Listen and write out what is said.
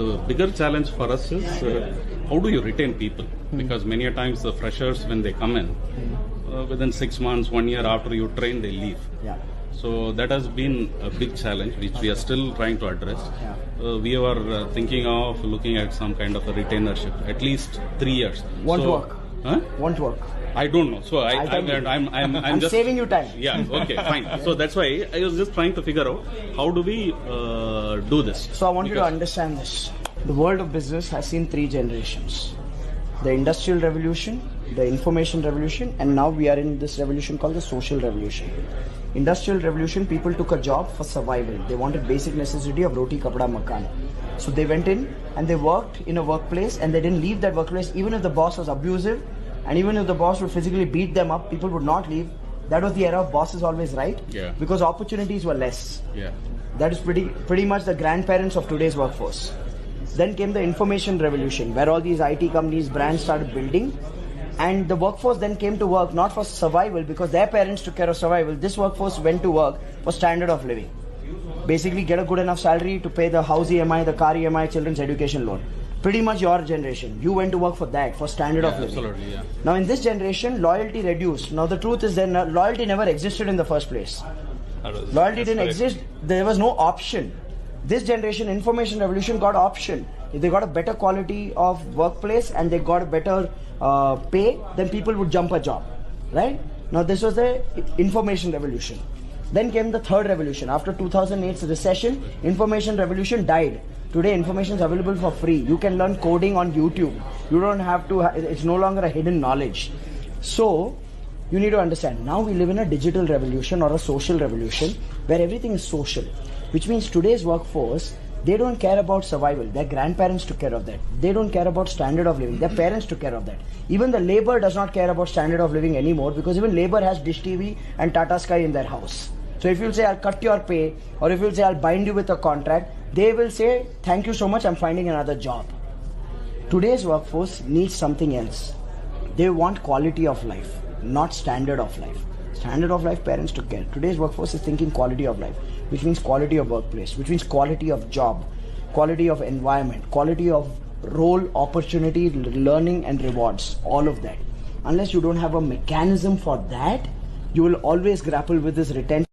The bigger challenge for us is how do you retain people? Because many a times the freshers, when they come in, within 6 months, 1 year after you train, they leave. Yeah. So that has been a big challenge, which we are still trying to address. Yeah. We were thinking of looking at some kind of a retainership, at least 3 years. Won't work. Huh? Won't work. I don't know. So I'm just saving you time. Yeah. Okay. Fine. So that's why I was just trying to figure out how do we do this. So I want you to understand this. The world of business has seen 3 generations: the industrial revolution, the information revolution, and now we are in this revolution called the social revolution. Industrial revolution, people took a job for survival. They wanted basic necessity of roti, kapda, makan. So they went in and they worked in a workplace, and they didn't leave that workplace even if the boss was abusive, and even if the boss would physically beat them up, people would not leave. That was the era of boss is always right. Yeah. Because opportunities were less. Yeah. That is pretty much the grandparents of today's workforce. Then came the information revolution, where all these IT companies, brands started building, and the workforce then came to work not for survival because their parents took care of survival. This workforce went to work for standard of living. Basically get a good enough salary to pay the house EMI, the car EMI, children's education loan. Pretty much your generation. You went to work for that, for standard of living. Absolutely, yeah. Now in this generation, loyalty reduced. Now the truth is that loyalty never existed in the first place. Loyalty didn't exist. There was no option. This generation, information revolution, got option. If they got a better quality of workplace and they got a better pay, then people would jump a job, right? Now this was the information revolution. Then came the third revolution. After 2008's recession, information revolution died. Today information is available for free. You can learn coding on YouTube. You don't have to, it's no longer a hidden knowledge. So you need to understand, now we live in a digital revolution or a social revolution where everything is social, which means today's workforce, they don't care about survival. Their grandparents took care of that. They don't care about standard of living. Their parents took care of that. Even the labor does not care about standard of living anymore, because even labor has Dish TV and Tata Sky in their house. So if you'll say, I'll cut your pay, or if you'll say, I'll bind you with a contract, they will say, thank you so much, I'm finding another job. Today's workforce needs something else. They want quality of life, not standard of life. Standard of life, parents took care. Today's workforce is thinking quality of life, which means quality of workplace, which means quality of job, quality of environment, quality of role, opportunity, learning and rewards, all of that. Unless you don't have a mechanism for that, you will always grapple with this retention.